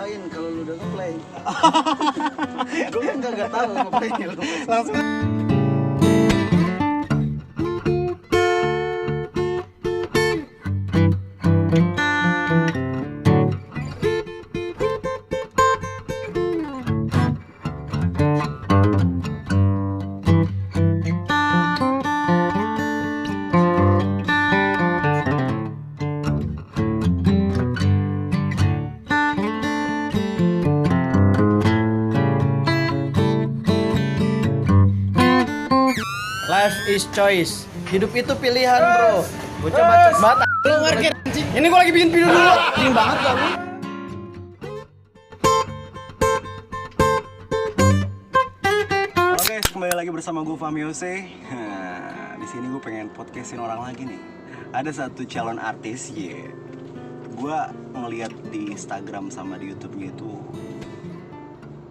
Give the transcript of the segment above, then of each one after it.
ngapain kalau lu udah ngeplay? Gue kan kagak tahu ngeplaynya lu. Langsung. Life is choice. Hidup itu pilihan, bro. Bocah bacot banget. Lu ngerti anjing. Ini gua lagi bikin video dulu. Anjing banget gak lu? Oke, kembali lagi bersama gue Fahmi Yose. Di sini gue pengen podcastin orang lagi nih. Ada satu calon artis, gue ngeliat di Instagram sama di YouTube-nya itu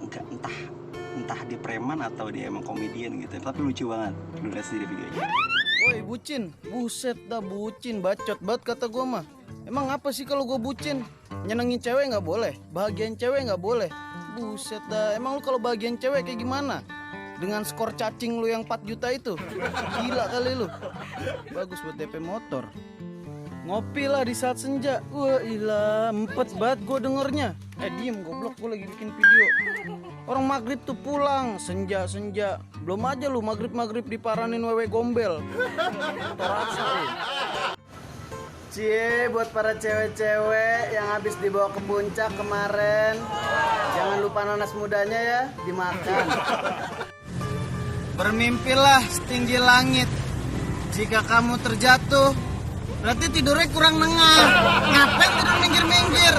enggak entah dia preman atau dia emang komedian gitu, tapi lucu banget. Lu lihat sendiri videonya. Woi bucin, buset dah bucin, bacot banget kata gue mah. Emang apa sih kalau gue bucin? Nyenengin cewek nggak boleh, bahagian cewek nggak boleh. Buset dah, emang lu kalau bahagian cewek kayak gimana? Dengan skor cacing lu yang 4 juta itu? Gila kali lu. Bagus buat DP motor. Ngopi lah di saat senja. Wah ilah, empet banget gue dengernya. Diem goblok, gue lagi bikin video. Orang maghrib tuh pulang, senja-senja. Belum aja lu maghrib diparanin wewe gombel. Torasa lu. Cie, buat para cewek-cewek yang habis dibawa ke puncak kemarin, jangan lupa nanas mudanya ya, dimakan. Bermimpilah setinggi langit. Jika kamu terjatuh, berarti tidurnya kurang nengar. Ngapain tidur minggir-minggir?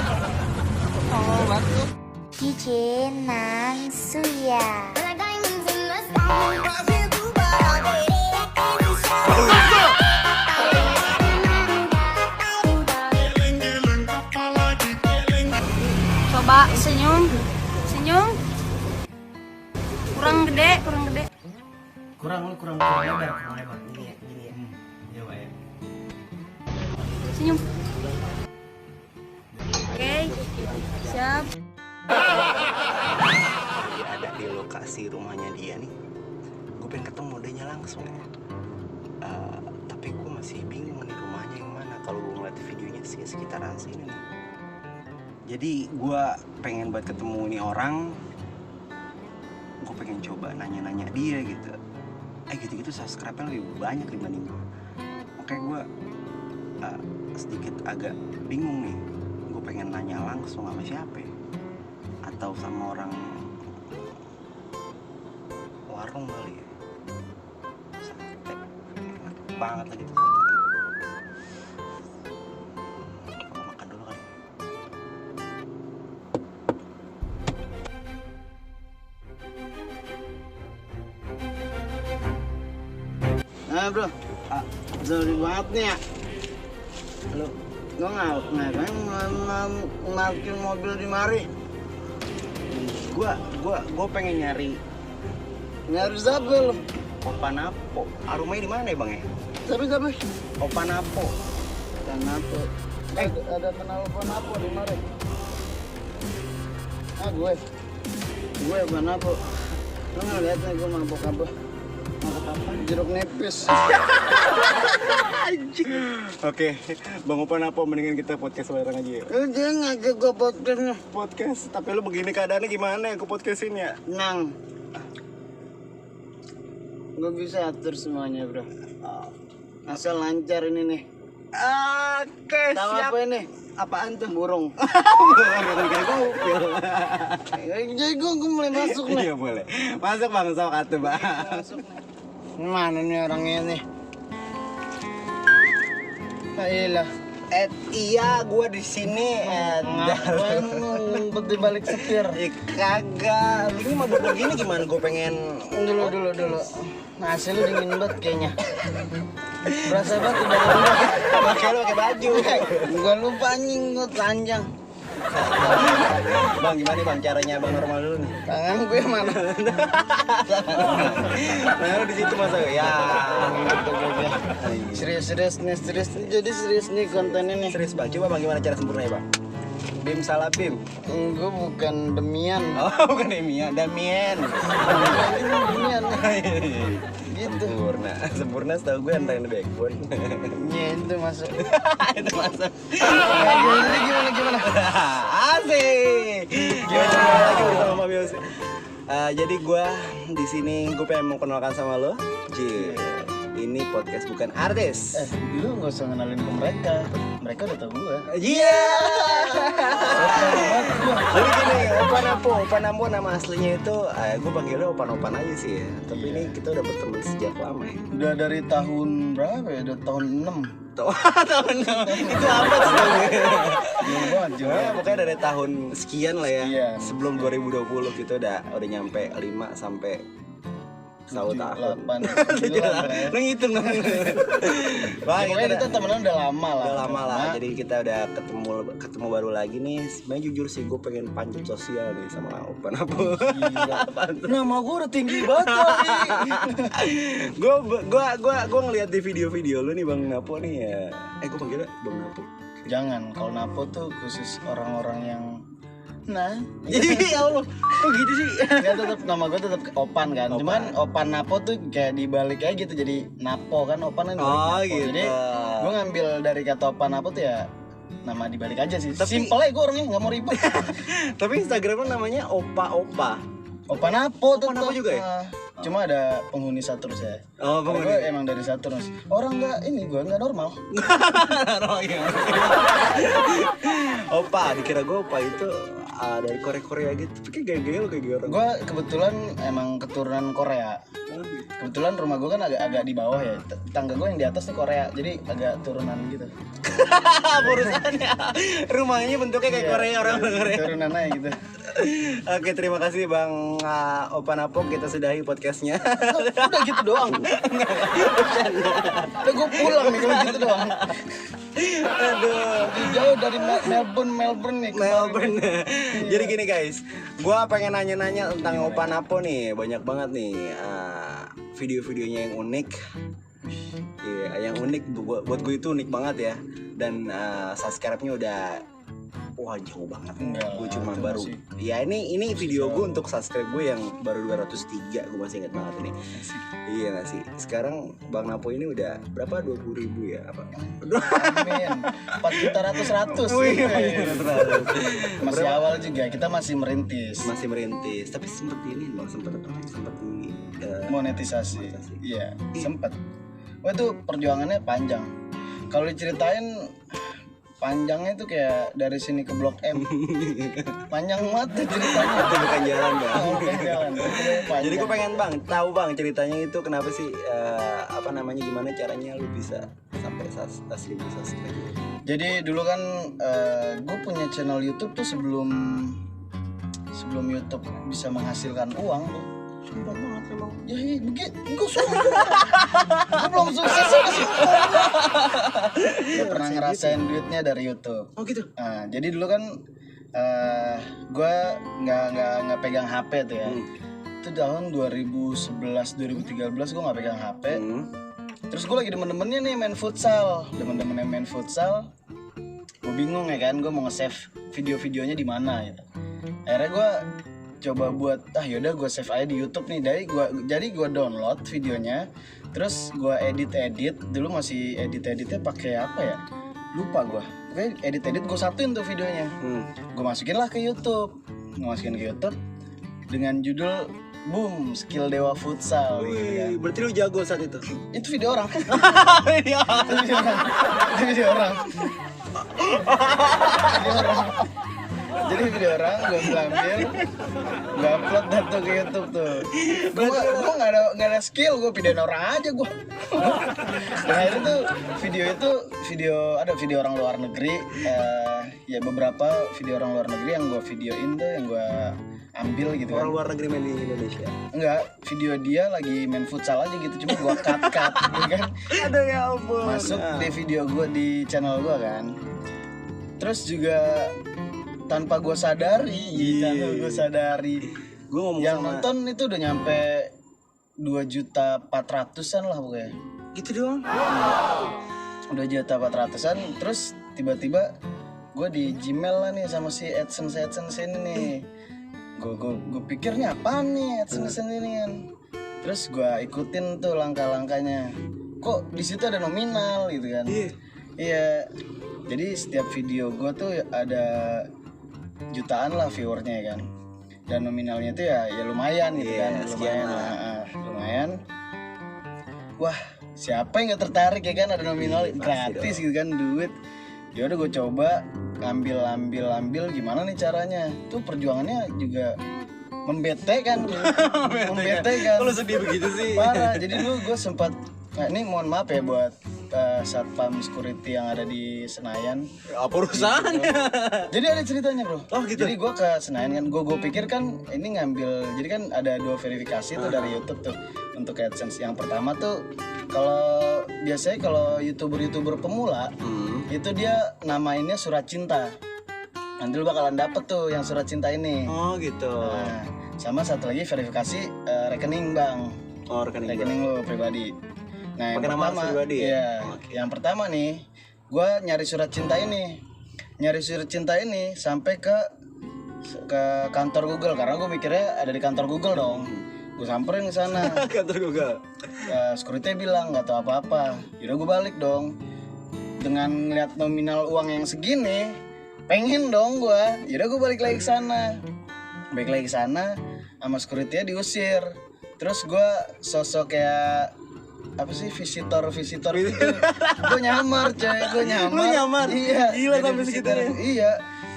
Oh, batu. DJ Nang Suya. Coba senyum. Kurang gede. Kurang lebar. Gini ya. Coba ya. Senyum. Oke. Siap. Ada di lokasi rumahnya dia nih. Gue pengen ketemu dia langsung ya. Tapi gue masih bingung nih rumahnya yang mana. Kalau gue ngeliat videonya sih sekitaran sini nih. Jadi gue pengen buat ketemu nih orang. Gue pengen coba nanya-nanya dia gitu. Gitu-gitu subscribe-nya lebih banyak dibanding gue. Makanya gue sedikit agak bingung nih. Gue pengen nanya langsung sama siapa ya? Atau sama orang warung kali ya. Sate enak banget lagi tuh sate. Mau makan dulu kali. Nah bro, sorry banget nih ya. Lu ngapain parkir mobil di mari? Gua pengen nyari siapa lu? Opa Napo. Rumahnya di mana ya bang ya? Siapa? Opa Napo. Ada kenal Opa Napo di mari? Gue Opa Napo. Lu ngeliat nih gue mabok apa? Jeruk nipis. Oke, Bang Opa Napo, mendingan kita podcast bareng aja ya. Dia ngajak gue podcast. Tapi lu begini keadaannya gimana ya ke podcastin ya? Nang, gue bisa atur semuanya bro. Asal lancar ini nih. Oke, tahu siap. Apa ini? Apaan tuh? Burung. Jadi gue mulai masuk nih. Iya boleh. Masuk bang, sok atuh bang. Masuk nih. Mana nih orangnya nih? Ayolah. Iya, gue di sini. Ngapain ngumpet di balik setir? Kagak. Lu mabuk begini gimana? Gue pengen dulu. Hasil lu dingin banget kayaknya. Berasa banget udah pakai baju. Gue lupa anjing, gue telanjang. Bang, gimana bang caranya bang normal dulu nih? Tangan gue mana? Nah lu di situ masa ya. Serius nih. Jadi serius nih konten ini. Serius bang. Coba bang gimana cara sempurna ya bang? Bim salah Bim. Gue bukan demian. Oh, bukan Demian, Damien. Demian. Gitu. Sempurna setahu gue antara backbone. Iya itu masuk. Itu masuk. Gimana? Asik. Gimana lagi bersama Mami Yose? Jadi gue di sini gue pengen memperkenalkan sama lo. Ini podcast bukan artis. Dulu nggak usah ngenalin ke mereka. Mereka udah tau gue. Iya. Jadi gini, Opan Apo nama aslinya itu, gue panggilnya Opan aja sih ya. Tapi ini kita udah berteman sejak lama ya. Udah dari tahun berapa ya? Udah tahun 6. Tahun itu apa sih? Jauh banget juga. Pokoknya dari tahun sekian lah ya. Iya. Sebelum 2020 kita udah nyampe 5 sampai 1 tahun. 8, 9 Lu ngitung dong. Wah, pokoknya kita temenan udah lama lah. Udah lama lah. Jadi kita udah ketemu baru lagi nih. Sebenarnya jujur sih gue pengen panjat sosial nih sama Opan Apo. Nama gue udah tinggi banget kali. Gue ngeliat di video-video lu nih Bang Napo nih ya. Gue panggilnya Bang Napo. Jangan, kalau Napo tuh khusus orang-orang yang Jadi ya Allah, kok gitu sih? Nggak, tetap nama gue tetap Opan kan. Cuman Opan Napo tuh kayak dibalik aja gitu, jadi Napo kan, Opan kan dibalik Napo. Gitu. Jadi gue ngambil dari kata Opan Napo tuh ya nama dibalik aja sih. Tapi- Simpel aja gue orangnya, nggak mau ribet. Tapi Instagramnya namanya Opa. Opan Napo tuh. Opan Napo juga ya? Cuma ada penghuni Saturus ya. Oh, Kalau gue emang dari Saturus. Orang nggak ini, gue nggak normal. Opa, dikira gue Opa itu dari Korea gitu. Tapi kayak gaya-gaya lo kayak gaya orang. Gue kebetulan emang keturunan Korea. Kebetulan rumah gue kan agak di bawah ya. Tangga gue yang di atas nih Korea, jadi agak turunan gitu. Urusannya rumahnya bentuknya kayak Iya, Korea, orang Korea. Turunan aja gitu. Oke, terima kasih Bang Opan Apo, kita sudahi podcastnya. Udah gitu doang. Udah gue pulang nih kalau gitu doang. Aduh. Jauh dari Melbourne nih. Melbourne. Jadi gini guys, gua pengen nanya-nanya tentang Opan Apo nih. Banyak banget nih video-videonya yang unik. Iya, yang unik buat gue itu unik banget ya. Dan subscribe-nya udah jauh banget. Enggak, Gue cuma itu baru. masih- Ya ini video gue untuk subscribe gue yang baru 203. Gue masih inget banget ini. Iya gak sih? Sekarang Bang Napo ini udah berapa? 20.000 ya? Apa? Amin. 4.100.000. Wih, Masih awal juga, kita masih merintis. masih merintis, tapi sempet ini Bang, sempet di Monetisasi. Iya, sempet. Wah itu perjuangannya panjang. Kalau diceritain panjangnya itu kayak dari sini ke Blok M. Panjang banget tuh ceritanya. itu bukan jalan Bang. Oh, bukan jalan. Panjang. Jadi gue pengen Bang tahu Bang ceritanya itu kenapa sih gimana caranya lu bisa sampai 1.000 subscribe. Jadi dulu kan gue punya channel YouTube tuh sebelum YouTube bisa menghasilkan uang tuh. Sumpah banget emang. Ya begitu, gue sumpah. Gue belum sukses sama sih. Gue pernah ngerasain duitnya dari YouTube. Oh gitu. Nah, jadi dulu kan gue nggak pegang HP tuh ya. Itu tahun 2011 2013 gue nggak pegang HP. Terus gue lagi demen-demennya nih main futsal. Demen-demennya main futsal. Gue bingung ya kan, gue mau nge-save video-videonya di mana gitu. Akhirnya gue coba buat yaudah gue save aja di YouTube nih. Jadi gue download videonya, terus gue edit dulu masih editnya pakai apa ya, lupa gue. Oke, edit gue satuin tuh videonya, gue masukin lah ke YouTube, dengan judul boom skill dewa futsal. Gitu kan. Berarti lu jago saat itu. Itu video orang. Iya. Itu video orang. Jadi video orang gue ambil, gue upload dan tuh ke YouTube tuh. Gue nggak ada skill, gue videoin orang aja gue. Dan akhirnya tuh ada video orang luar negeri, ya beberapa video orang luar negeri yang gue videoin tuh, yang gue ambil gitu kan. Orang luar negeri main di Indonesia. Enggak, video dia lagi main futsal aja gitu, cuma gue cut gitu kan. Aduh ya ampun. Masuk di video gue di channel gue kan. Terus juga tanpa gue sadari, Gue ngomong yang sama nonton itu udah nyampe 2.400.000-an lah pokoknya. gitu doang. 2.400.000-an, terus tiba-tiba gue gue di Gmail lah nih sama si AdSense ini nih. Gue pikirnya apa nih AdSense ini kan. Terus gue ikutin tuh langkah-langkahnya. Kok di situ ada nominal gitu kan? Iya. Jadi setiap video gue tuh ada jutaan lah viewernya kan. Dan nominalnya tuh ya lumayan gitu kan. Lumayan. Wah, siapa yang gak tertarik ya kan, ada nominal gratis gitu kan, duit. Ya udah gue coba ambil gimana nih caranya. Tuh perjuangannya juga membete kan. Kalau sedih begitu sih. Parah. Jadi dulu gue sempat ini mohon maaf ya buat satpam security yang ada di Senayan. Apa urusannya? Jadi ada ceritanya bro. Oh gitu. Jadi gue ke Senayan kan, gue pikir kan ini ngambil, jadi kan ada 2 verifikasi tuh dari YouTube tuh untuk AdSense. Yang pertama tuh kalau biasanya kalau youtuber pemula itu dia namainnya surat cinta. Nanti lu bakalan dapet tuh yang surat cinta ini. Oh gitu. Nah, sama satu lagi verifikasi rekening bang. Oh rekening lu pribadi. Nah yang pakai nama pertama, pribadi ya? Iya, yang pertama nih, gue nyari surat cinta ini sampai ke kantor Google karena gue mikirnya ada di kantor Google dong. Gue samperin ke sana. Kantor Google. Security bilang nggak tahu apa-apa. Yaudah gue balik dong. Dengan lihat nominal uang yang segini, pengen dong gue. Yaudah gue balik lagi ke sana. Sama security-nya diusir. Terus gue sosok kayak apa sih visitor gitu. Gue nyamar coy, Lu nyamar? Iya. Gila jadi sampai visitor. segitunya. Iya.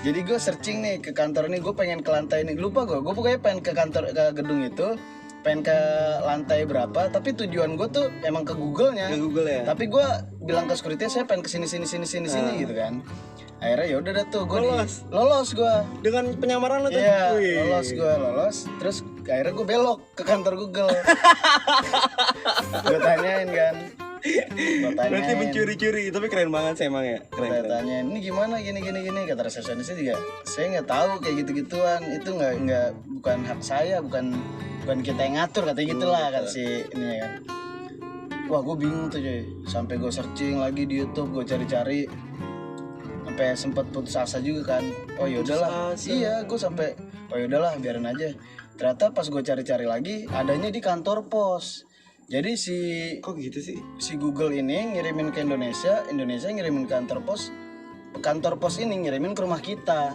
Jadi gue searching nih ke kantor ini, gue pengen ke lantai ini. Lupa gue pokoknya pengen ke gedung itu, pengen ke lantai berapa. Tapi tujuan gue tuh emang ke Google-nya. Ke Google ya. Tapi gue bilang ke security saya pengen ke sini gitu kan. Akhirnya ya udah dah tuh gue lolos gue. Dengan penyamaran lo tuh. Iya, lolos. Terus akhirnya gue belok ke kantor Google. Gue tanyain kan. Berarti mencuri-curi, tapi keren banget sih emang ya. Gue tanyain, ini gimana gini. Kata resepsionisnya juga, saya nggak tahu kayak gitu-gituan. Itu nggak bukan hak saya, bukan kita yang ngatur, katanya gitulah kata si ini kan. Wah gue bingung tuh coy. Sampai gue searching lagi di YouTube, gue cari-cari. Sampai sempet putus asa juga kan. Oh yaudahlah. Iya, gue sampai oh yaudahlah biarin aja. Ternyata pas gue cari-cari lagi, adanya di kantor pos. Jadi kok gitu sih? Si Google ini ngirimin ke Indonesia ngirimin ke kantor pos. Kantor pos ini ngirimin ke rumah kita.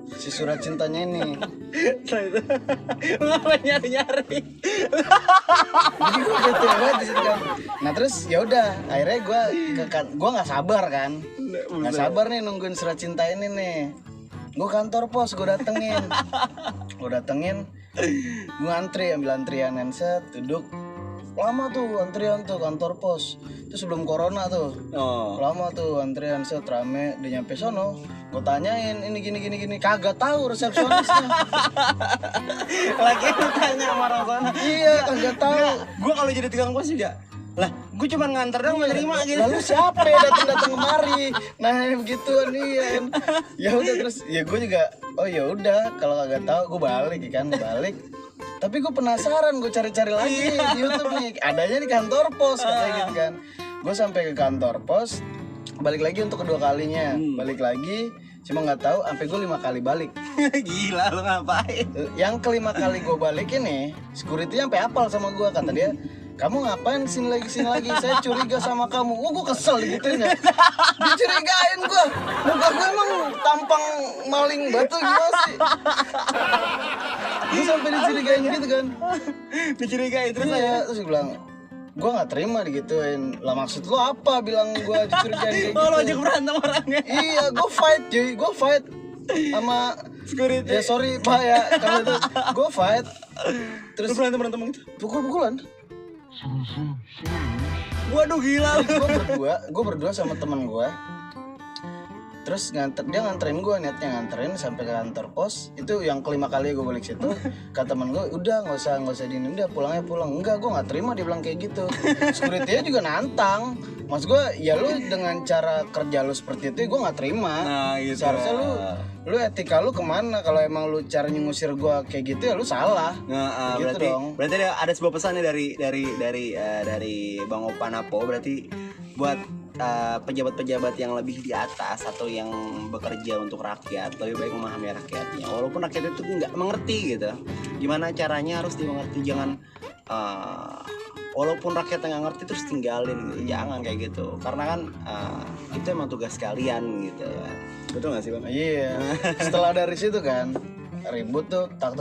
Si surat cintanya ini. Ngapain nyari-nyari? Jadi gue bete banget di situ kan. Nah terus ya udah, akhirnya gue nggak sabar kan. Nggak sabar nih nungguin surat cinta ini nih. Gue kantor pos, gue datengin. Gue antri, ambil antrian handset, duduk. Lama tuh antrian tuh kantor pos. Itu sebelum corona tuh. Lama tuh antrian set rame. Dia nyampe sono, gue tanyain ini gini. Kagak tahu resepsionisnya. Lagi tanya sama orang sana. Iya, kagak tahu. Gue kalau jadi tukang pos juga. Lah, gue cuma nganter dong menerima gitu. Lalu siapa yang datang kemari? Nah, begituan iya. Ya udah terus ya gue juga oh ya udah kalau kagak tahu gue balik. Tapi gue penasaran, gue cari-cari lagi di YouTube nih. Adanya di kantor pos katanya gitu kan. Gue sampai ke kantor pos, balik lagi untuk kedua kalinya. Balik lagi, cuma nggak tahu sampai gue 5 kali balik. Gila lu ngapain? Yang kelima kali gue balik ini, security sampai apal sama gue, kata dia, kamu ngapain sini lagi, saya curiga sama kamu. Gue kesel digituin ya. Dicurigain gue. Muka gue emang tampang maling batu gimana sih? Gue sampai dicurigain gitu kan. Dicurigain terus Iya, terus gue bilang, gue gak terima digituin. Lah maksud lo apa bilang gue dicurigain kayak gitu? Oh lo ajak berantem orangnya. Iya, gue fight sama security. Ya sorry pak ya, kalau itu gue fight. Terus berantem gitu. Pukul-pukulan. Waduh gila. Gue berdua sama teman gue. Terus dia nganterin gue, niatnya nganterin sampai ke kantor pos. Itu yang kelima kali gue balik situ. Kata temen gue, udah nggak usah diinin, udah pulangnya pulang. Enggak, gue nggak terima dia bilang kayak gitu. Security-nya juga nantang. Maksud gue, ya lu dengan cara kerja lu seperti itu, gue nggak terima. Nah gitu. Seharusnya lu etika lu kemana? Kalau emang lu caranya ngusir gue kayak gitu ya lu salah. Nah, gitu berarti ada sebuah pesan nih dari Bang Opa Napo, berarti buat pejabat-pejabat yang lebih di atas atau yang bekerja untuk rakyat lebih baik memahami rakyatnya, walaupun rakyat itu nggak mengerti gitu. Gimana caranya harus dimengerti, jangan walaupun rakyat nggak ngerti terus tinggalin gitu. Jangan kayak gitu, karena kan itu emang tugas kalian gitu. Betul nggak sih Bang? Iya. Setelah dari situ kan ribut tuh, tak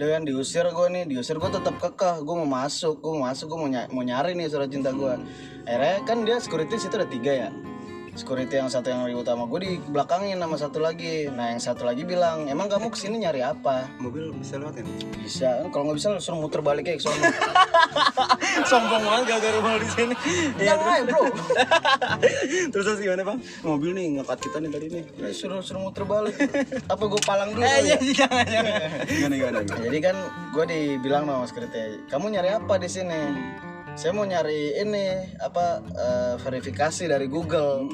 dengan diusir gue tetap kekeh, gue mau masuk, gue mau nyari nih surat cinta gue. Akhirnya kan dia security situ ada 3 ya. Security yang satu yang ribut sama gue di belakangin sama satu lagi. Nah yang satu lagi bilang, emang kamu kesini nyari apa? Mobil bisa lewatin? Bisa, kalau nggak bisa lu suruh muter balik kayak sono. Sombong banget gak ada di sini. Ya bro. Terus gimana Bang? Mobil nih ngekat kita nih tadi nih. Suruh muter balik. Apa gue palang dulu? Iya, Ya? jangan. Gimana? Nah, jadi kan gue dibilang sama security, kamu nyari apa di sini? Saya mau nyari ini verifikasi dari Google.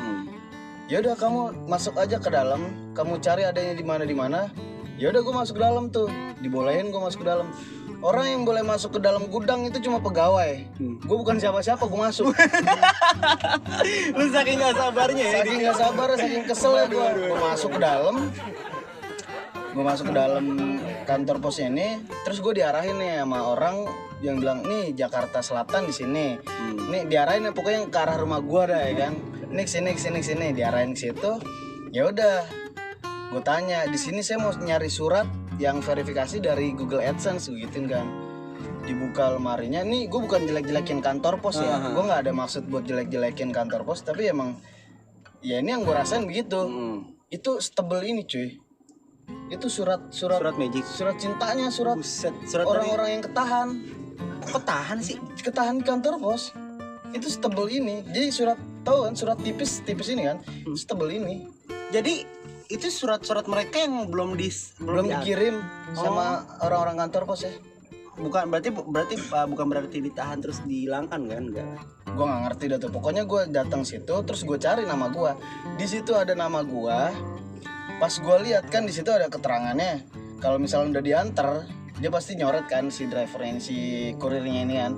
Ya udah kamu masuk aja ke dalam, kamu cari adanya di mana. Ya udah gue masuk ke dalam tuh, dibolehin gue masuk ke dalam. Orang yang boleh masuk ke dalam gudang itu cuma pegawai. Gue bukan siapa-siapa, gue masuk. Lu saking gak sabarnya ya? Saking gak sabar, saking kesel ya gue masuk ke dalam. Gue masuk ke dalam kantor pos ini, terus gue diarahin nih sama orang yang bilang nih Jakarta Selatan di sini. Nih diarahin pokoknya ke arah rumah gue dah ya kan. Nih kesini diarahin ke situ. Ya udah, gue tanya di sini saya mau nyari surat yang verifikasi dari Google AdSense gitu kan. Dibuka lemarinya, nih gue bukan jelek-jelekin kantor pos ya. Gue nggak ada maksud buat jelek-jelekin kantor pos, tapi emang ya ini yang gue rasain begitu. Itu setebel ini cuy. Itu surat magic, surat cintanya, surat orang-orang yang ketahan. Kok tahan sih? Ketahan di kantor pos. Itu setebel ini. Jadi surat, tahu kan surat tipis ini kan, setebel ini. Jadi itu surat-surat mereka yang belum dikirim sama orang-orang kantor pos ya. Bukan berarti bukan berarti ditahan terus dihilangkan kan? Enggak. Gue nggak ngerti dah tuh. Pokoknya gue datang situ, terus gue cari nama gue. Di situ ada nama gue. Pas gue lihat kan di situ ada keterangannya. Kalau misalnya udah diantar, dia pasti nyoret kan si drivernya, si kurirnya ini kan.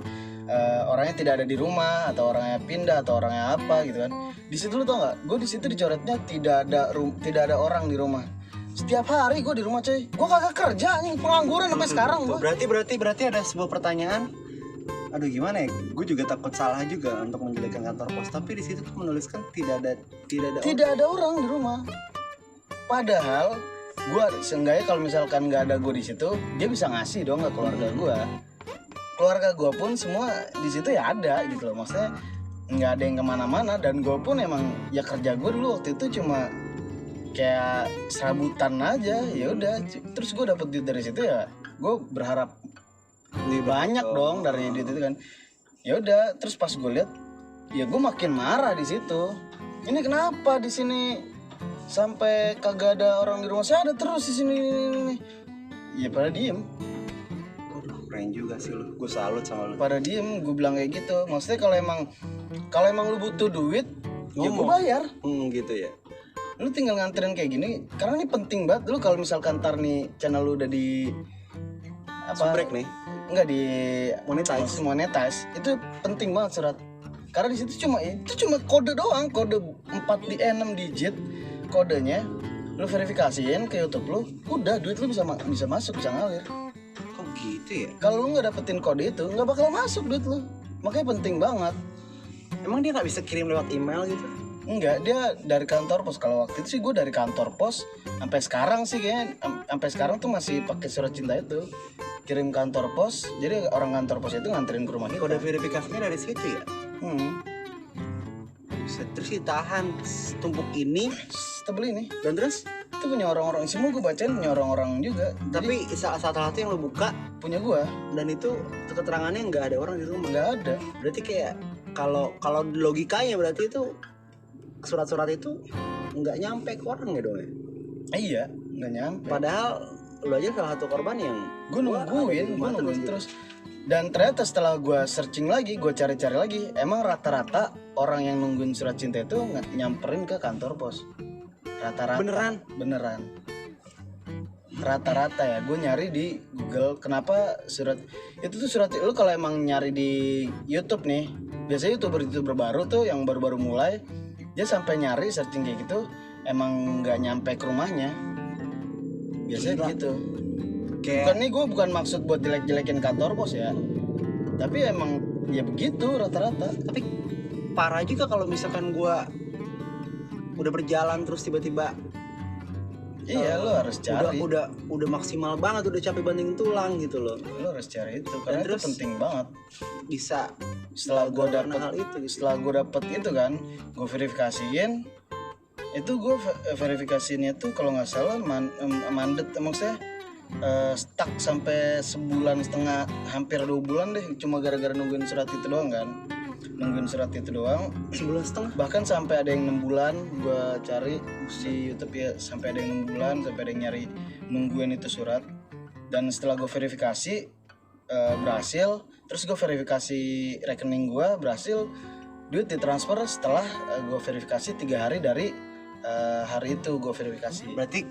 Orangnya tidak ada di rumah, atau orangnya pindah, atau orangnya apa gitu kan. Di situ lu tau nggak? Gue di situ dicoretnya tidak ada orang di rumah. Setiap hari gue di rumah coy. Gue kagak kerja nih, pengangguran sampai sekarang gue. Berarti ada sebuah pertanyaan. Aduh gimana ya? Gue juga takut salah juga untuk menjelekkan kantor pos. Tapi di situ tuh menuliskan tidak ada orang di rumah. Padahal gue seenggaknya kalau misalkan nggak ada gue di situ, dia bisa ngasih dong ke keluarga gue. Keluarga gue pun semua di situ ya ada gitu loh. Maksudnya nggak ada yang kemana-mana, dan gue pun emang ya kerja gue dulu waktu itu cuma kayak serabutan aja. Ya udah, terus gue dapet duit dari situ ya. Gue berharap lebih banyak dong dari duit itu kan. Ya udah, terus pas gue lihat, ya gue makin marah di situ. Ini kenapa di sini sampai kagak ada orang di rumah? Saya ada terus di sini. Ya pada diem. Keren juga sih lu. Gue salut sama lu. Pada diem, gue bilang kayak gitu. Maksudnya kalau emang lu butuh duit, ya gue bayar. Gitu ya. Lu tinggal nganterin kayak gini, karena ini penting banget. Lu kalau misalkan ntar nih channel lu udah di Subrek nih. Enggak di monetize. Itu penting banget surat. Karena di situ cuma kode doang, kode 4 6 digit kodenya. Lu verifikasiin ke YouTube lu, udah duit lu bisa masuk, bisa ngalir. Kok gitu ya? Kalau lu nggak dapetin kode itu, nggak bakal masuk duit lu. Makanya penting banget. Emang dia nggak bisa kirim lewat email gitu? Enggak, dia dari kantor pos. Kalau waktu itu sih gue dari kantor pos sampai sekarang sih kayaknya, sampai sekarang tuh masih pakai surat cinta itu. Kirim kantor pos, jadi orang kantor pos itu nganterin ke rumah kita. Kode verifikasinya dari situ ya? Terus ditahan tumpuk ini, tebel ini. dan terus Itu punya orang-orang, semua gue bacain punya orang-orang juga. tapi saat satu yang lo buka Punya gue. dan itu keterangannya nggak ada orang di rumah. Nggak ada. Berarti kayak kalau logikanya berarti itu surat-surat itu nggak nyampe ke orang ya dong ya? Iya, nggak nyampe. Padahal lo aja salah satu korban yang Gue nungguin terus. Dan ternyata setelah gue searching lagi, gue cari-cari lagi, emang rata-rata orang yang nungguin surat cinta itu nyamperin ke kantor pos. Rata-rata. Beneran? Beneran. Rata-rata ya, gue nyari di Google kenapa surat itu tuh surat lu kalau emang nyari di YouTube nih, biasanya YouTuber baru tuh yang baru-baru mulai dia sampai nyari searching kayak gitu emang nggak nyampe ke rumahnya. Biasanya Gila. gitu. Kayak Bukan nih gue bukan maksud buat jelek-jelekin kantor pos ya. Tapi emang ya begitu rata-rata. tapi parah juga kalau misalkan gua udah berjalan terus tiba-tiba Iya, lo harus cari. udah maksimal banget, udah capek banting tulang gitu loh. Lo harus cari itu karena terus- itu penting banget. Bisa Setelah gue karena dapet hal itu gitu. setelah gue dapet itu kan, gue verifikasiin. Itu gue verifikasinya tuh kalau nggak salah mandet, maksudnya stuck sampai sebulan setengah, hampir 2 bulan deh, cuma gara-gara nungguin surat itu doang kan. Nungguin surat itu doang. Sebulan setengah. Bahkan sampai ada yang 6 bulan gue cari si YouTube ya, sampai ada yang 6 bulan, sampai ada yang nyari nungguin itu surat. Dan setelah gue verifikasi berhasil, terus gue verifikasi rekening gue berhasil, duit ditransfer setelah gue verifikasi 3 hari dari hari itu gue verifikasi. Berarti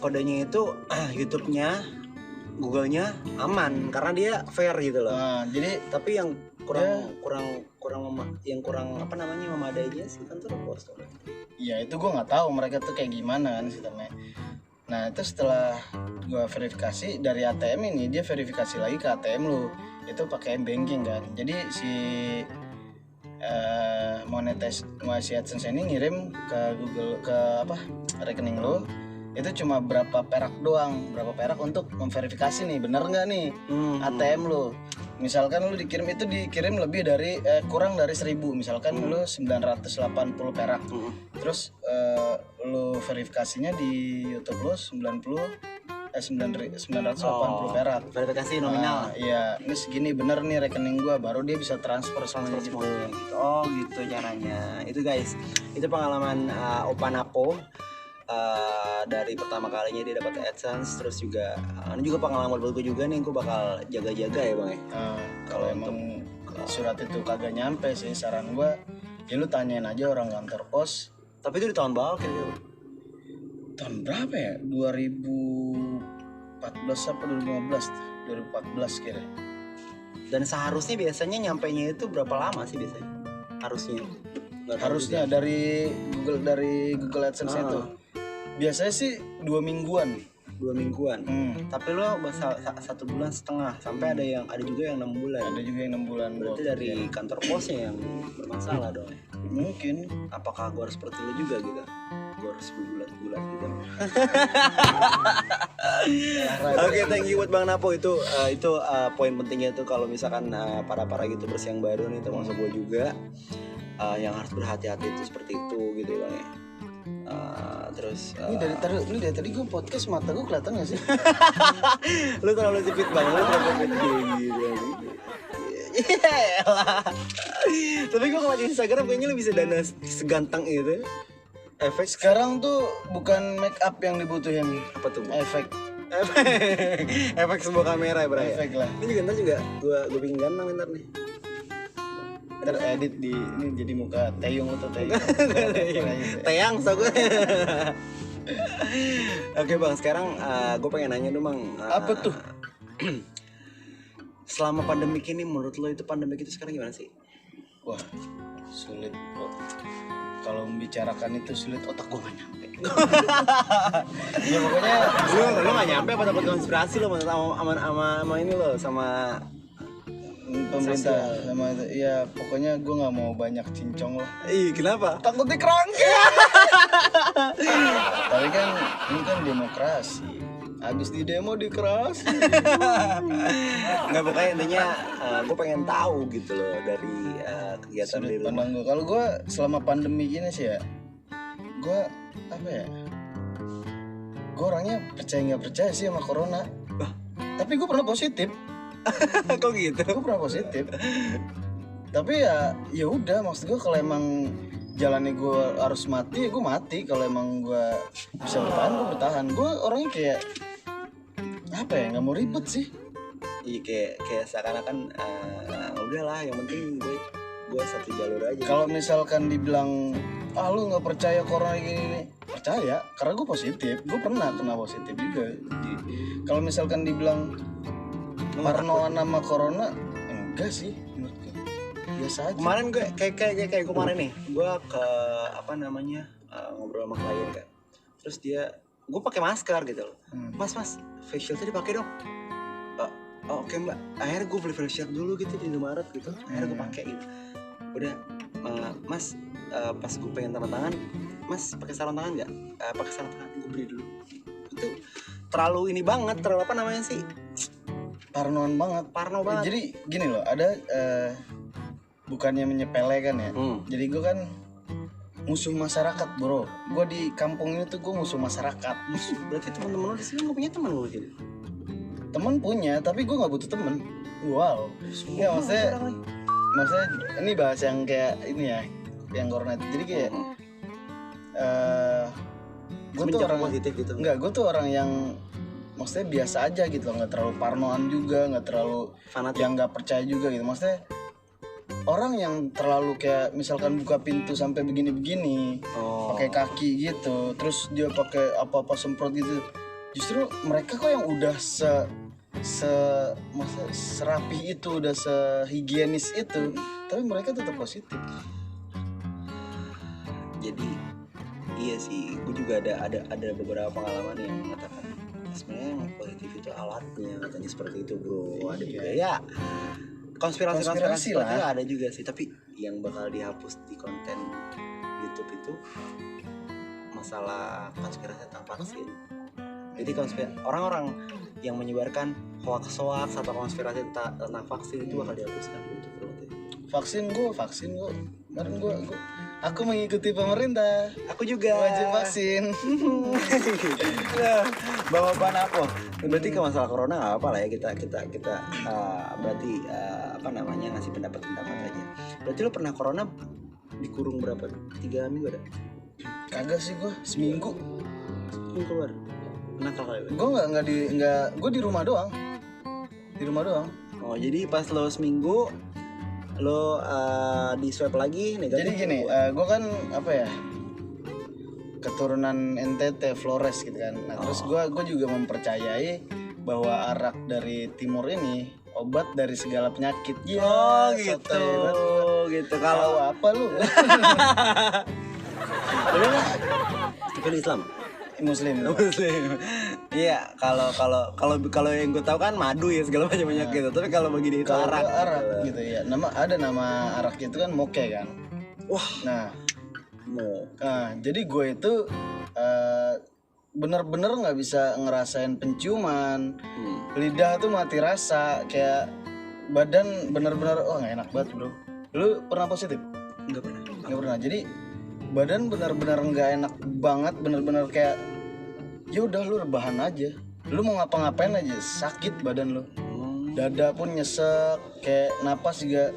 kodenya itu YouTube-nya, Google-nya aman karena dia fair gitu loh. Nah, jadi Tapi yang kurang apa namanya memadainya sih kantor pos. ya itu gue nggak tahu mereka tuh kayak gimana kan sistemnya. Nah itu setelah gue verifikasi dari ATM ini, dia verifikasi lagi ke ATM lu, itu pakai banking kan. Jadi si monetasi AdSense ini ngirim ke Google, ke apa, rekening lu itu cuma berapa perak doang, berapa perak untuk memverifikasi nih bener nggak nih ATM lu. Misalkan lu dikirim lebih dari kurang dari 1.000, misalkan lu 980 perak. Terus lu verifikasinya di YouTube lu 980 perak. Verifikasi Nah, nominal. iya, ini segini bener nih rekening gua, baru dia bisa transfer semuanya gitu. Semuanya gitu. Oh gitu caranya. Itu guys, itu pengalaman Opa Napo. Dari pertama kalinya dia dapat AdSense, terus juga ini juga pengalaman buat gue juga nih, gue bakal jaga-jaga ya bang ya. Kalau emang surat itu kagak nyampe sih, saran gua ya lu tanyain aja orang kantor pos. Tapi itu di tahun berapa kira-kira? Tahun berapa ya? 2014 apa 2015? Kira. Dan seharusnya biasanya nyampainya itu berapa lama sih biasanya? Harusnya. Nggak tahu Harusnya juga. dari Google AdSense itu. Biasanya sih 2 mingguan. 2 mingguan. Tapi lo 1,5 bulan sampai ada juga yang 6 bulan. Ada juga yang 6 bulan. Berarti dari kantor posnya yang bermasalah dong. Mungkin. Apakah gue harus seperti lo juga gitu? Gue harus bulat-bulat gitu. Oke, thank you buat Bang Napo, itu poin pentingnya tuh kalau misalkan para YouTubers yang baru nih, termasuk gue juga, yang harus berhati-hati itu seperti itu gitu ya Bang ya. Terus Ini dari tadi gue podcast, mata gue kelihatan gak sih? lu terlalu sipit Bang, lu terlalu sipit gitu. Iyalah. Tapi gue kalau di Instagram kayaknya lu bisa dana seganteng itu. Efek Sekarang tuh bukan make up yang dibutuhin, apa tuh? efek. Efek sebuah kamera ya, Bray. Efek lah. Ini juga gue bikin ganteng ntar nih. Teredit di ini jadi muka Teyung atau Teyung. Teyang so gue. Oke Bang, sekarang gue pengen nanya dong Bang. Apa tuh? Selama pandemik ini, menurut lo itu pandemik itu sekarang gimana sih? Wah, sulit bro. Kalau membicarakan itu sulit, otak gue gak nyampe. Ya pokoknya Lo gak nyampe apa dapat konspirasi lo sama ini lo sama pemerintah sama itu. Ya pokoknya gue nggak mau banyak cincong lah. Ih, kenapa? Takut dikerangkeng. Tapi kan ini kan demokrasi. Abis di demo dikeras. Nggak, pokoknya intinya gue pengen tahu gitu loh dari kegiatan Sudut di rumah. pandang gue. Kalau gue selama pandemi gini sih ya, gue apa ya? Gue orangnya percaya nggak percaya sih sama corona. Tapi gue pernah positif. Kok gitu? Gue pernah positif. Tapi ya udah, maksud gue kalau emang jalannya gue harus mati ya gue mati. Kalau emang gue bisa bertahan gue bertahan. Gue orangnya kayak apa ya, nggak mau ribet sih. Iya, kayak seakan-akan udahlah, yang penting gue satu jalur aja. Kalau misalkan dibilang lu nggak percaya corona gini, percaya karena gue positif. Gue pernah kena positif juga. Kalau misalkan dibilang Parnoan sama corona enggak sih menurut gue. Biasa aja. Kemarin gue kayak kemarin nih, gue ke ngobrol sama klien kan. Terus gue pakai masker gitu loh. Mas face shield tadi dipakai dong. Oke mbak, akhirnya gue beli face shield dulu gitu di Indomaret gitu. Akhirnya gue pakai gitu. Udah, mas pas gue pengen tanda tangan, mas pakai sarung tangan nggak? Pakai sarung tangan, gue beli dulu. Itu terlalu ini banget, terlalu apa namanya sih? Parnoan banget. Parno banget. Jadi gini loh, ada bukannya menyepelekan ya. Jadi gue kan musuh masyarakat bro. Gue di kampung ini tuh gue musuh masyarakat. Berarti teman-teman lo di sini nggak punya teman lo gitu? Temen punya, tapi gue nggak butuh temen. Wow. Ya maksudnya ini bahas yang kayak ini ya, yang corona. Jadi kayak gue tuh orang positif gitu. Enggak, gue tuh orang yang maksudnya biasa aja gitu loh, nggak terlalu parnoan juga, nggak terlalu fanatik yang nggak percaya juga gitu. Maksudnya orang yang terlalu kayak misalkan buka pintu sampai begini-begini, pakai kaki gitu, terus dia pakai apa-apa semprot gitu. Justru mereka kok yang udah serapi itu, udah sehigienis itu, tapi mereka tetap positif. Jadi iya sih, gue juga ada beberapa pengalaman yang mengatakan sebenarnya yang positif itu alatnya, katanya seperti itu bro. Ada juga ya konspirasi lah, ada juga sih. Tapi yang bakal dihapus di konten YouTube itu masalah konspirasi tentang vaksin. Jadi orang-orang yang menyebarkan hoax atau konspirasi tentang vaksin itu bakal dihapuskan di YouTube bro. Vaksin gue kemarin aku mengikuti pemerintah. Aku juga wajib vaksin. Bawa apa? Berarti ke masalah corona nggak apa lah ya, kita berarti ngasih pendapat aja. Berarti lo pernah corona dikurung berapa? 3 minggu ada? Kagak sih gue, seminggu. Keluar. Nakal kali. Gue di rumah doang. Oh jadi pas lo seminggu lo di swab lagi negatif. Jadi gini, gue kan apa ya, keturunan NTT Flores gitu kan. Nah terus gue juga mempercayai bahwa arak dari timur ini obat dari segala penyakit. Ya, gitu. Kalau apa lu? Itu kan Islam. Muslim. Iya, kalau yang gue tahu kan madu ya segala macam penyakit gitu. Tapi kalau bagi dia itu arak gitu ya. Nama arak itu kan moke kan. Wah. Nah, jadi gue itu bener-bener nggak bisa ngerasain penciuman. Lidah tuh mati rasa, kayak badan bener-bener nggak enak banget bro. Lu pernah positif? Nggak pernah. Jadi badan benar-benar nggak enak banget, benar-benar kayak ya udah lu rebahan aja, lu mau ngapa-ngapain aja sakit badan lu. Dada pun nyesek, kayak napas juga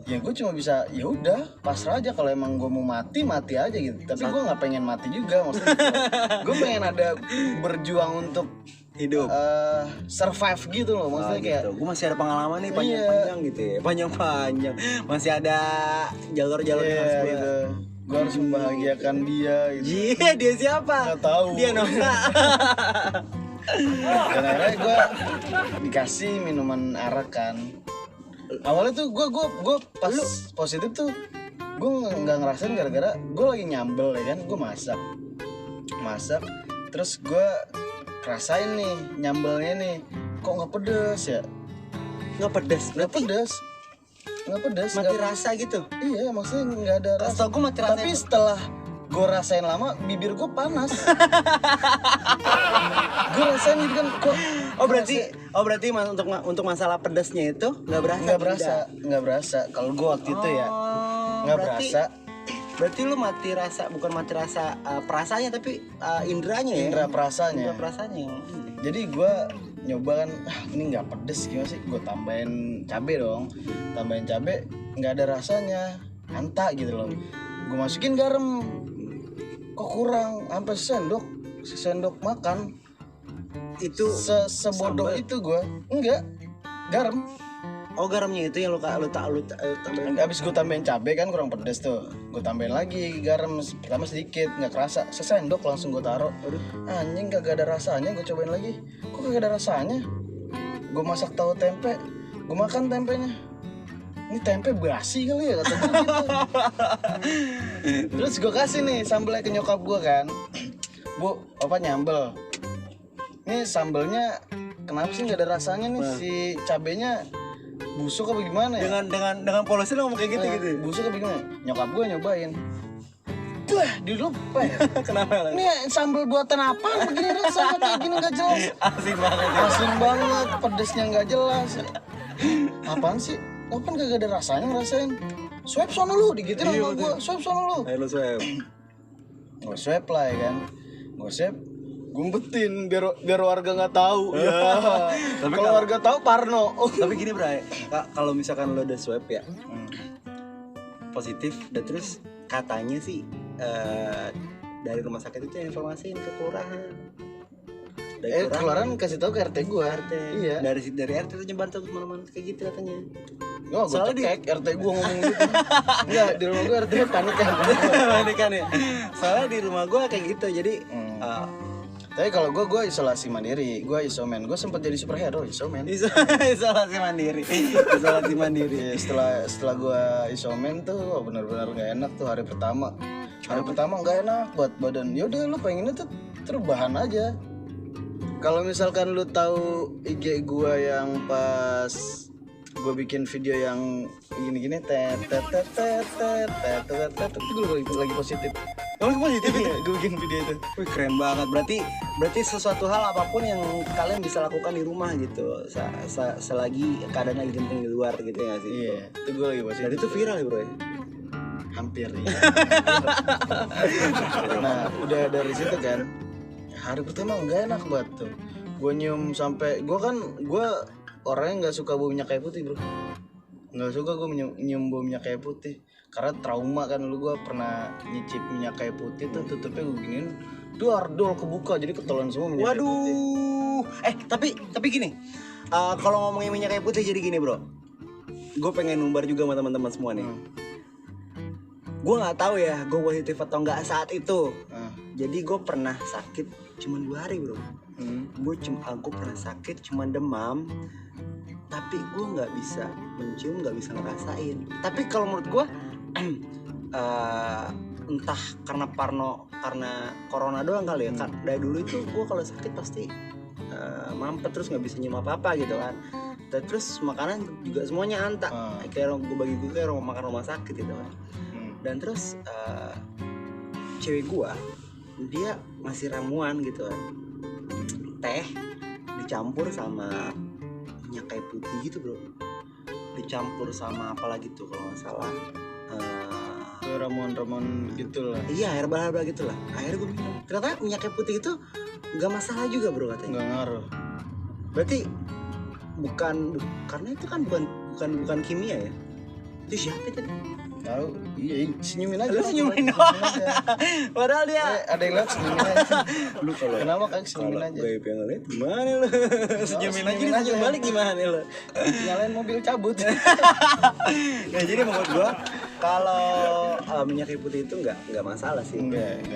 ya gue cuma bisa ya udah pasrah aja. Kalau emang gue mau mati aja gitu, tapi gue nggak pengen mati juga, maksudnya gue pengen ada berjuang untuk hidup, survive gitu loh, maksudnya kayak gue masih ada pengalaman nih panjang gitu ya, panjang masih ada jalur-jalur gitu. Gue harus membahagiakan dia gitu. Iya, dia siapa? Gak tahu. Dia Noksa. Dan akhirnya gue dikasih minuman arak kan. Awalnya tuh gue pas positif tuh gue nggak ngerasain, gara-gara gue lagi nyambel ya kan. Gue masak terus gue rasain nih nyambelnya nih, kok nggak pedes ya? Nggak pedes. Mati rasa gitu. Iya, maksudnya nggak ada rasa. Gue mati rasa. Tapi setelah gue rasain lama, bibir gue panas. Gue rasain gitu kan, kok. Berarti untuk masalah pedasnya itu nggak berasa. Kalau gue waktu itu ya nggak berasa. Berarti lu mati rasa, bukan mati rasa perasanya, tapi indranya ya. Indra perasanya. Jadi gue nyoba kan, ini nggak pedes gimana sih? Gue tambahin cabe nggak ada rasanya, anta gitu loh. Gue masukin garam, kok kurang, sampai sendok makan. Itu sebodoh itu gue. Enggak, garam. Oh, garamnya itu yang lu tambahin. Abis gue tambahin cabe kan kurang pedes tuh, gue tambahin lagi garam, pertama sedikit, nggak kerasa, sesendok langsung gue taruh. Anjing, kagak ada rasanya. Gue cobain lagi, kok kagak ada rasanya. gue masak tahu tempe, gue makan tempenya. Ini tempe basi kali ya kata gue gitu. Terus gue kasih nih sambelnya ke nyokap gue kan. Bu, apa nyambel? Ini sambelnya kenapa sih nggak ada rasanya nih? Si cabenya busuk apa gimana ya? Dengan polosnya lo ngomong kayak gitu gitu. Busuk apa gimana? Nyokap gue nyobain. Wah, dilupa ya. Kenapa? Ini sambal buatan apa? Begini rasanya kayak gini nggak jelas. Asin banget. Asin banget, pedesnya nggak jelas. Apaan sih? Apaan kagak ada rasanya ngerasain? Swab sono lu, digituin sama gue. Swab sono lu. Ayo lo swab. Gue swab lah ya kan. Gue swab, gumpetin biar warga nggak tahu. Ya. Tapi Kalau warga tahu Parno. Tapi gini Bray, kalau misalkan lo udah swab ya positif, dan terus katanya sih dari rumah sakit itu informasiin ke kelurahan. Kelurahan kasih tahu ke RT gue. Iya. Dari RT itu nyebar tuh kemana-mana kayak gitu katanya. Oh, gue cek RT gue ngomong gitu. Enggak, di rumah gue RT panik kan. Panik kan ya. Soalnya di rumah gue kayak gitu, jadi tapi kalau gue isolasi mandiri, gue isoman. Gue sempat jadi superhero isoman. isolasi mandiri. Isolasi mandiri. Ya, setelah gue isoman tuh benar-benar nggak enak tuh hari pertama. Hari pertama nggak enak buat badan. Yaudah lu pengennya tuh terbahan aja. Kalau misalkan lu tahu IG gue yang pas gue bikin video yang gini-gini itu gue lagi positif. Oh, positif itu. Gue bikin video itu. Wih, keren banget. Berarti sesuatu hal apapun yang kalian bisa lakukan di rumah gitu. Selagi keadaan lagi genting di luar gitu ya sih. Iya, itu gue lagi positif. Dan itu viral ya, Bro ya. Hampir ya. Nah, udah dari situ kan. Hari pertama nggak enak banget tuh. Gue nyium sampai gue orangnya nggak suka bau minyak kayu putih, bro. Nggak suka gue nyium bau minyak kayu putih karena trauma kan. Lu gue pernah nyicip minyak kayu putih tuh, tutupnya gue giniin, dol kebuka jadi ketelan semua minyak kayu putih. Waduh. Tapi gini, kalau ngomongin minyak kayu putih jadi gini, bro. Gue pengen numbar juga sama teman-teman semua nih. Gue nggak tahu ya gue positif atau nggak saat itu. Jadi gue pernah sakit cuma 2 hari, bro. Gue pernah sakit cuma demam, tapi gue nggak bisa mencium, nggak bisa ngerasain. Tapi kalau menurut gue entah karena corona doang kali ya. Dari dulu itu gue kalau sakit pasti mampet, terus nggak bisa nyium apa gitu kan. Terus makanan juga semuanya antak. Kayak gue bagi gue kayak makan rumah sakit gitu kan. Dan terus cewek gue dia ngasih ramuan gitu kan, teh dicampur sama minyak kayu putih gitu, bro. Dicampur sama apa lagi tuh kalau nggak salah ramuan gitu lah. Iya, herbal gitu lah. Akhirnya gue minum, ternyata minyak kayu putih itu nggak masalah juga, bro, katanya. Nggak ngaruh. Berarti karena itu kan bukan kimia ya. Itu siapa itu? Tahu, iya, senyumin aja. Lu senyumin doang. Padahal dia ada yang lihat senyumin aja. Lu kalau kenapa kan senyumin aja? Gue yang ngeliat gimana lu? Senyumin aja balik gimana lu? Nyalain mobil cabut. Nah, jadi menurut gue kalau minyak kayu putih itu nggak masalah sih. Nggak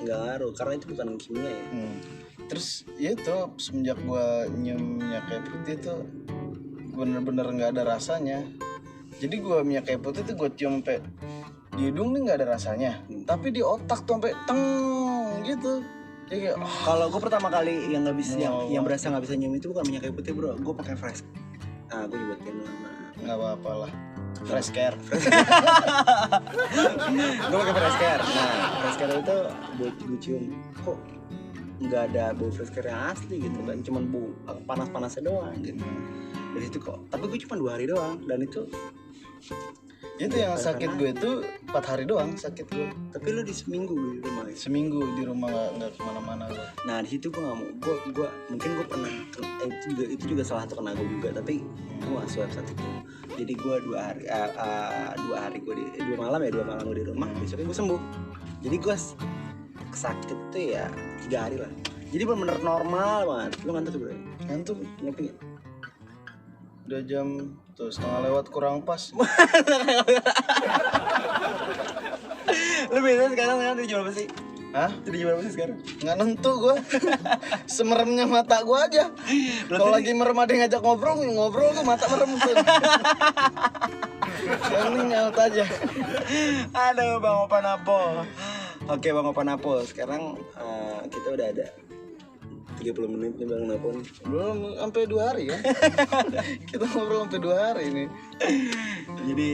ngaruh karena itu bukan kimia ya. Terus ya itu semenjak gue nyium minyak kayu putih itu bener-bener nggak ada rasanya. Jadi gue minyak kayu putih tuh gue cium sampai di hidung nih nggak ada rasanya, tapi di otak tuh sampai teng gitu. Jadi kayak kalau gue pertama kali yang nggak bisa yang berasa nggak bisa nyium itu bukan minyak kayu putih, bro. Gue pakai fresh. Nah, gue nyebutin nama. Nggak apa-apa lah. Fresh care. Gue pakai fresh care. Nah, fresh care itu buat gue cium kok nggak ada bau fresh care yang asli gitu kan, cuman bau panas-panasnya doang gitu. Dari situ kok, tapi gue cuma 2 hari doang, dan itu yang sakit gue itu 4 hari doang sakit gue. Tapi lu di seminggu di rumah. Seminggu di rumah nggak kemana-mana gue. Nah di situ gue nggak mau, gue mungkin gue pernah itu juga salah satu kena gue juga, tapi gue nggak swab saat itu. Jadi gue 2 hari gue 2 malam gue di rumah, besoknya gue sembuh. Jadi gue sakit itu ya 3 hari lah. Jadi bener-bener normal banget. Lu ngantuk tuh, bro? Ngantuk, ngopi. Udah jam tuh 5:30 kurang pas. Lu biasanya sekarang jam berapa sih? Hah? Jadi gimana sih sekarang? Nggak nentu gue. Semeremnya mata gue aja. Kalau lagi merem ada yang ngajak ngobrol gue mata merem tuh. Yang ini nyaut aja. Aduh Bang Opan Apo. Oke Bang Opan Apo, sekarang kita udah ada 30 menit nih Bang Napo nih. Belum sampai 2 hari ya. Kita ngobrol sampai 2 hari nih. Jadi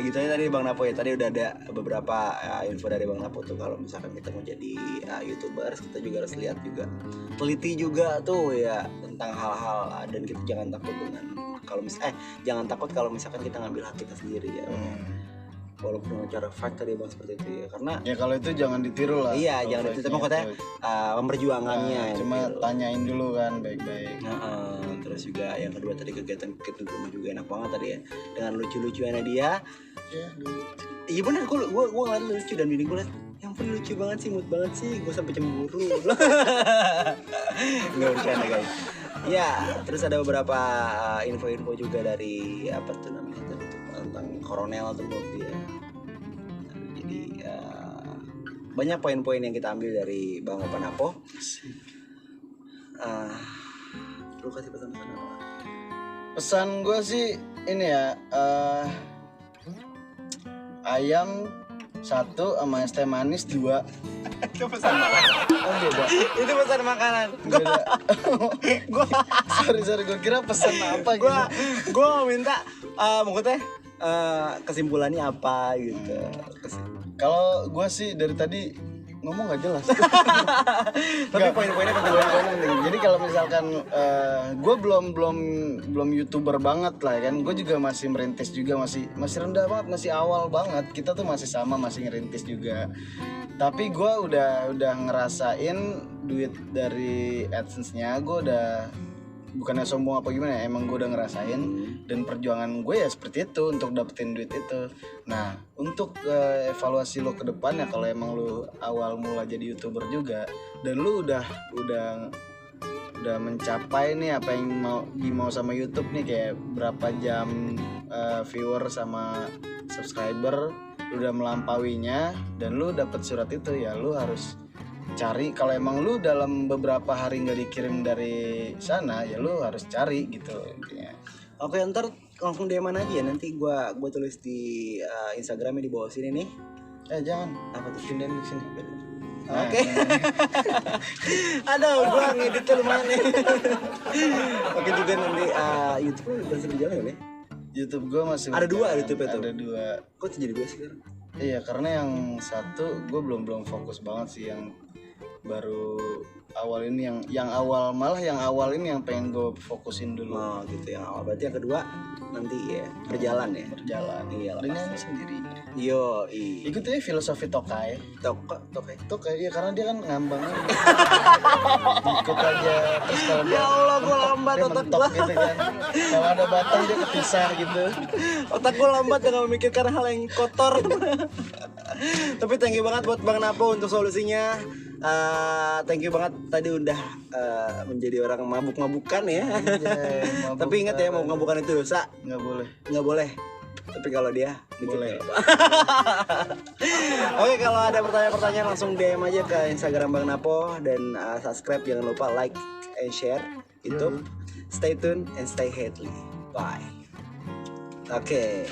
gitu aja tadi Bang Napo ya. Tadi udah ada beberapa info dari Bang Napo tuh kalau misalkan kita mau jadi YouTubers, kita juga harus lihat juga, teliti juga tuh ya tentang hal-hal dan kita jangan takut dengan jangan takut kalau misalkan kita ngambil hak kita sendiri ya. Walaupun dengan cara fake tadi Bang seperti itu ya, karena Ya kalau itu jangan ditiru lah. iya jangan ditiru, tapi katanya memperjuangannya Cuma gitu. Tanyain dulu kan baik-baik. Terus juga yang kedua tadi kegiatan rumah juga enak banget tadi ya, dengan lucu-lucuannya dia. Ya, Iya benar, gue ngeliat lucu dan bini gue liat, yang paling lucu banget sih, mood banget sih, gue sampai cemburu. Nggak bercanda guys. Ya, terus ada beberapa info-info juga dari apa tuh namanya tadi tuh, tentang Koronel tuh menurut dia. Jadi banyak poin-poin yang kita ambil dari Bang Opan Apo. Lu kasih pesan-pesan apa? pesan gue sih ini ya, ayam 1 sama es teh manis 2. Itu pesan makanan. Oh beda. Itu pesan makanan. Beda. sorry gue kira pesan apa gitu. Gue mau minta maksudnya kesimpulannya apa gitu. Kalau gue sih dari tadi ngomong nggak jelas. Tapi poin-poinnya penting. Jadi kalau misalkan gue belum YouTuber banget lah kan, gue juga masih merintis juga, masih rendah banget, masih awal banget. Kita tuh masih sama, masih ngerintis juga. Tapi gue udah ngerasain duit dari AdSense-nya, gue udah bukannya sombong apa gimana, emang gue udah ngerasain dan perjuangan gue ya seperti itu untuk dapetin duit itu. Nah untuk evaluasi lo ke depan ya, kalau emang lo awal mula jadi YouTuber juga dan lo udah mencapai nih apa yang mau sama YouTube nih, kayak berapa jam viewer sama subscriber, lo udah melampauinya dan lo dapet surat itu, ya lo harus cari. Kalau emang lu dalam beberapa hari nggak dikirim dari sana, ya lu harus cari gitu intinya. Oke, ntar langsung DM aja ya, nanti gua tulis di Instagramnya di bawah sini nih. Jangan Apa tuh? pindahin di sini. Oke. Aduh, gua ngeditnya lumayan nih. Oke juga nanti YouTube lu udah sering jalan ya? YouTube gue masih Ada 2 YouTube itu. Ada 2. Kok jadi 2 sekarang? Iya, karena yang satu gue belum fokus banget sih, yang baru awal ini yang awal ini yang pengen gue fokusin dulu. Oh gitu, yang awal. Berarti yang kedua nanti ya berjalan ya. Berjalan. Iya lah. Dengan sendiri. Yo, Ikut aja filosofi Tokai. Tokai, iya karena dia kan ngambangnya. Ikut aja. Terus kalau Ya Allah, gue lambat dia otak mentok gue. gitu kan. Kalau ada batang dia kepisah gitu. Otak gue lambat dengan memikirkan hal yang kotor. Tapi thank you banget buat Bang Napo untuk solusinya. Thank you banget tadi udah menjadi orang mabuk-mabukan ya. Tapi ingat ya, mabuk-mabukan itu dosa. Nggak boleh. Tapi kalau dia Boleh. Oke, kalau ada pertanyaan-pertanyaan langsung DM aja ke Instagram Bang Napo, dan subscribe, jangan lupa like and share YouTube. Stay tuned and stay healthy. Bye. Oke.